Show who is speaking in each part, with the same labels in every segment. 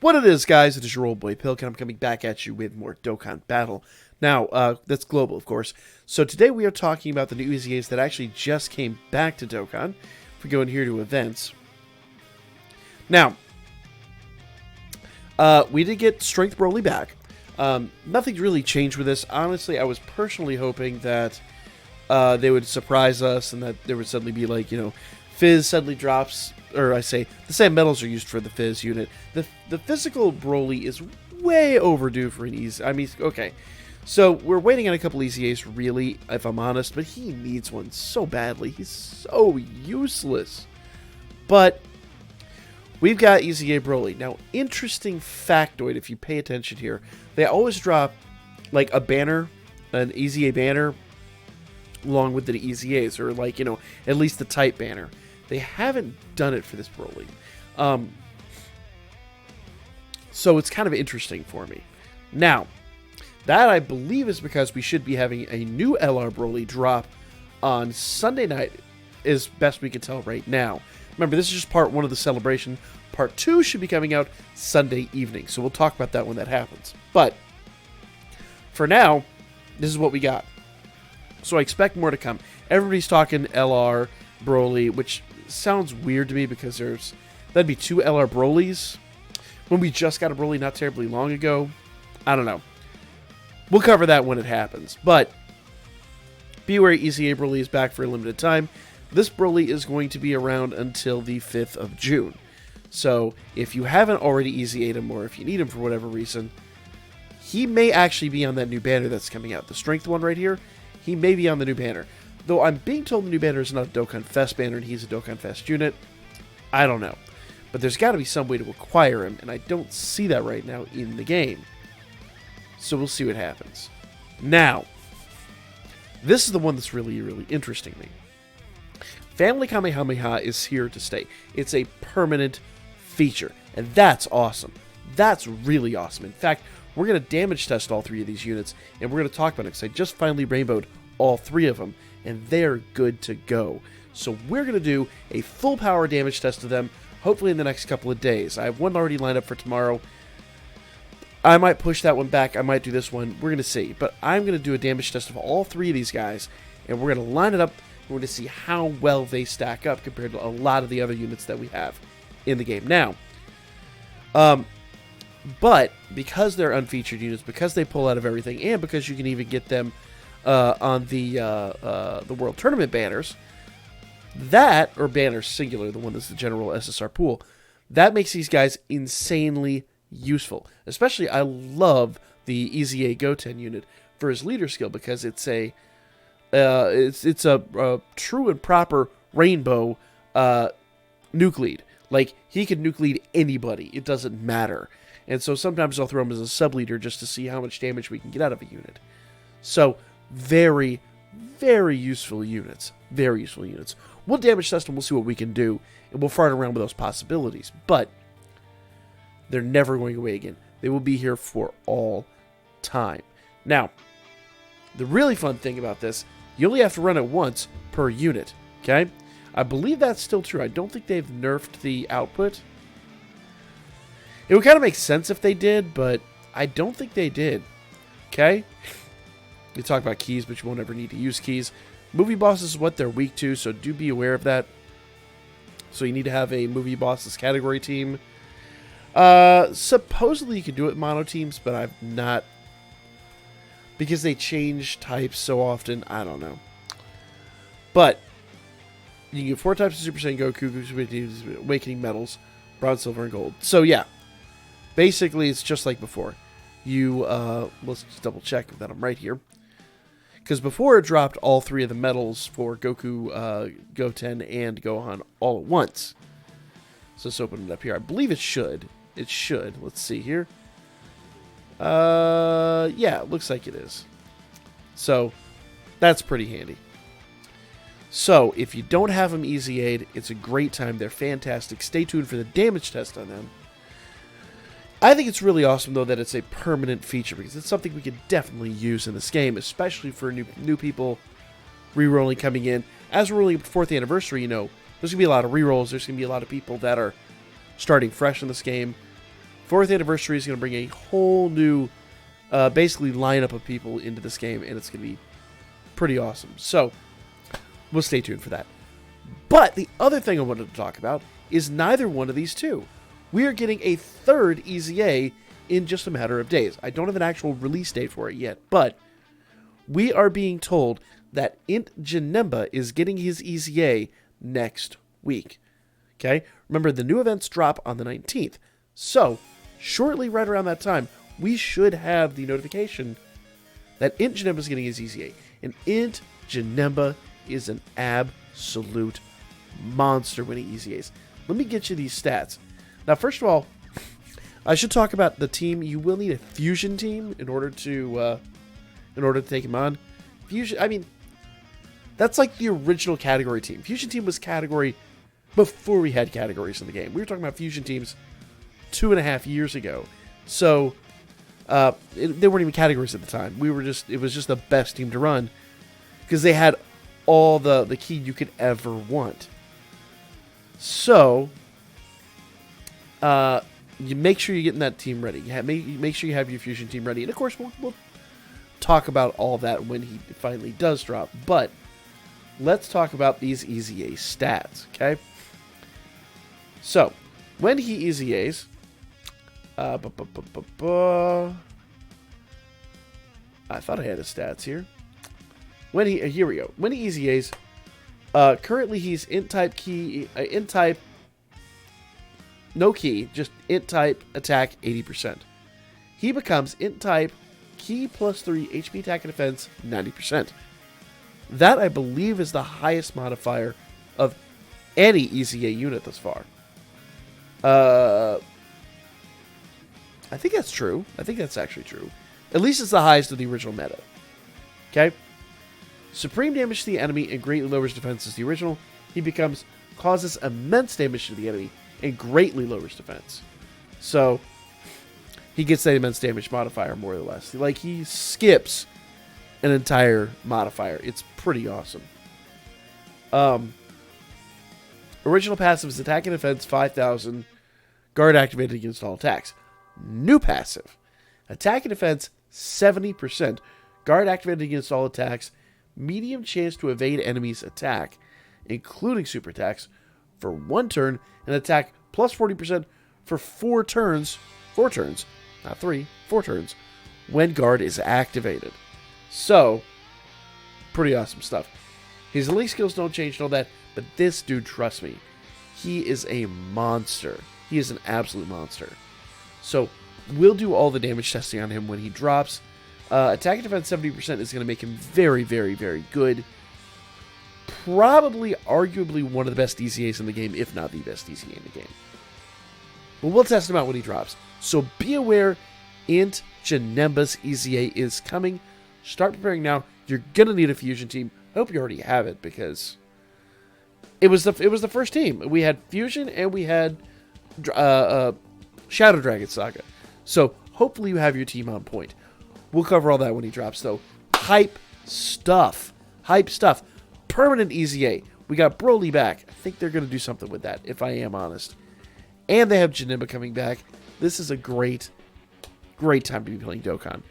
Speaker 1: What it is, guys, it is your old boy Pilk, and I'm coming back at you with more Dokkan Battle. Now, that's global, of course. So today we are talking about the new EZAs that actually just came back to Dokkan. If we go in here to events. Now, we did get Strength Broly back. Nothing's really changed with this. Honestly, I was personally hoping that they would surprise us and that there would suddenly be like, Fizz suddenly drops, or I say, the same metals are used for the Fizz unit. The physical Broly is way overdue for an EZ. I mean, okay. So, we're waiting on a couple EZAs, really, if I'm honest, but he needs one so badly. He's so useless. But we've got EZA Broly. Now, interesting factoid, if you pay attention here, they always drop, like, a banner, an EZA banner, along with the EZAs, or, like, at least the type banner. They haven't done it for this Broly. So it's kind of interesting for me. Now, that I believe is because we should be having a new LR Broly drop on Sunday night, as best we can tell right now. Remember, this is just part 1 of the celebration. Part 2 should be coming out Sunday evening, so we'll talk about that when that happens. But, for now, this is what we got. So I expect more to come. Everybody's talking LR Broly, which sounds weird to me because that'd be 2 LR Brolys when we just got a Broly not terribly long ago. I don't know. We'll cover that when it happens. But beware, EZA Broly is back for a limited time. This Broly is going to be around until the 5th of June. So if you haven't already EZA'd him, or if you need him for whatever reason, he may actually be on that new banner that's coming out. The Strength one right here, he may be on the new banner. Though I'm being told the new banner is not a Dokkan Fest banner and he's a Dokkan Fest unit. I don't know. But there's got to be some way to acquire him, and I don't see that right now in the game. So we'll see what happens. Now, this is the one that's really, really interesting me. Family Kamehameha is here to stay. It's a permanent feature, and that's awesome. That's really awesome. In fact, we're going to damage test all 3 of these units, and we're going to talk about it, because I just finally rainbowed all 3 of them, and they're good to go. So we're going to do a full power damage test of them, hopefully in the next couple of days. I have one already lined up for tomorrow. I might push that one back. I might do this one. We're going to see. But I'm going to do a damage test of all 3 of these guys, and we're going to line it up. We're going to see how well they stack up compared to a lot of the other units that we have in the game now. But because they're unfeatured units, because they pull out of everything, and because you can even get them on the World Tournament banners, or banners singular, the one that's the general SSR pool, that makes these guys insanely useful. Especially, I love the EZA Goten unit for his leader skill, because it's a true and proper rainbow nuke lead. Like, he can nuke lead anybody. It doesn't matter. And so sometimes I'll throw him as a sub-leader just to see how much damage we can get out of a unit. So, very, very useful units. Very useful units. We'll damage test them, we'll see what we can do, and we'll fart around with those possibilities. But they're never going away again. They will be here for all time. Now, the really fun thing about this, you only have to run it once per unit, okay? I believe that's still true. I don't think they've nerfed the output. It would kind of make sense if they did, but I don't think they did, okay? We talk about keys, but you won't ever need to use keys. Movie bosses is what they're weak to, so do be aware of that. So you need to have a movie bosses category team. Supposedly you can do it in mono teams, but I've not, because they change types so often. I don't know. But you can get 4 types of Super Saiyan Goku, Awakening Metals, Bronze, Silver, and Gold. So yeah, basically it's just like before. Let's just double check that I'm right here. Because before it dropped all 3 of the medals for Goku, Goten, and Gohan all at once. So let's open it up here. I believe it should. It should. Let's see here. Yeah, it looks like it is. So, that's pretty handy. So, if you don't have them EZA'd, it's a great time. They're fantastic. Stay tuned for the damage test on them. I think it's really awesome, though, that it's a permanent feature, because it's something we could definitely use in this game, especially for new people re-rolling coming in. As we're rolling up the 4th anniversary, there's going to be a lot of re-rolls. There's going to be a lot of people that are starting fresh in this game 4th anniversary is going to bring a whole new, basically, lineup of people into this game, and it's going to be pretty awesome. So, we'll stay tuned for that. But the other thing I wanted to talk about is neither one of these two. We are getting a 3rd EZA in just a matter of days. I don't have an actual release date for it yet, but we are being told that Int Janemba is getting his EZA next week. Okay? Remember, the new events drop on the 19th. So, shortly right around that time, we should have the notification that Int Janemba is getting his EZA. And Int Janemba is an absolute monster when he EZAs. Let me get you these stats. Now, first of all, I should talk about the team. You will need a fusion team in order to take him on. Fusion, I mean, that's like the original category team. Fusion team was category before we had categories in the game. We were talking about fusion teams 2.5 years ago. So, they weren't even categories at the time. It was just the best team to run because they had all the key you could ever want. So, you make sure you're getting that team ready. Make sure you have your fusion team ready. And of course, we'll talk about all that when he finally does drop. But let's talk about these EZA stats, okay? So, when he EZAs, I thought I had his stats here. Here we go. When he EZAs, currently he's int type key, int type, no key, just int type attack 80%. He becomes int type key plus 3 HP attack and defense 90%. That, I believe, is the highest modifier of any EZA unit thus far. I think that's true. I think that's actually true. At least it's the highest of the original meta. Okay? Supreme damage to the enemy and greatly lowers defense as the original. He causes immense damage to the enemy and greatly lowers defense. So, he gets that immense damage modifier more or less. Like, he skips an entire modifier. It's pretty awesome. Original passive is attack and defense 5,000. Guard activated against all attacks. New passive. Attack and defense 70%. Guard activated against all attacks. Medium chance to evade enemies' attack, including super attacks, for 1 turn, and attack plus 40% for 4 turns. 4 turns, not 3, 4 turns, when guard is activated. So, pretty awesome stuff. His elite skills don't change and all that, but this dude, trust me, he is a monster. He is an absolute monster. So, we'll do all the damage testing on him when he drops. Attack and defense 70% is going to make him very, very, very good. Probably, arguably, one of the best EZAs in the game, if not the best EZA in the game. But we'll test him out when he drops. So be aware, Int Janemba's EZA is coming. Start preparing now. You're going to need a fusion team. I hope you already have it, because it was the first team. We had fusion and we had Shadow Dragon Saga. So hopefully you have your team on point. We'll cover all that when he drops, though. Hype stuff. Hype stuff. Permanent EZA. We got Broly back. I think they're going to do something with that, if I am honest. And they have Janemba coming back. This is a great, great time to be playing Dokkan.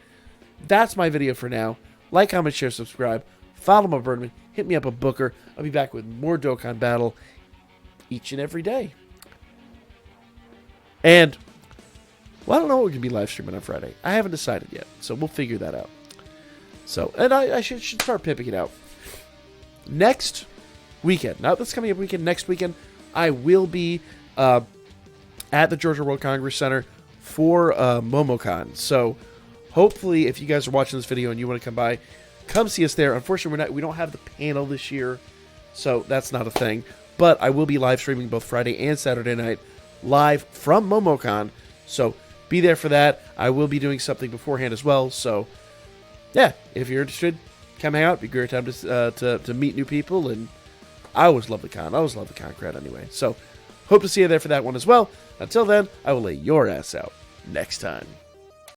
Speaker 1: That's my video for now. Like, comment, share, subscribe. Follow my Birdman. Hit me up a Booker. I'll be back with more Dokkan Battle each and every day. And, well, I don't know what we're going to be live streaming on Friday. I haven't decided yet, so we'll figure that out. So, and I should start pimping it out. Next weekend, not this coming up weekend, next weekend, I will be at the Georgia World Congress Center for MomoCon. So, hopefully, if you guys are watching this video and you want to come by, come see us there. Unfortunately, we don't have the panel this year, so that's not a thing. But I will be live streaming both Friday and Saturday night live from MomoCon. So, be there for that. I will be doing something beforehand as well. So, yeah, if you're interested, come hang out. It'd be a great time to meet new people. And I always love the con. I always love the con crowd anyway. So, hope to see you there for that one as well. Until then, I will lay your ass out next time.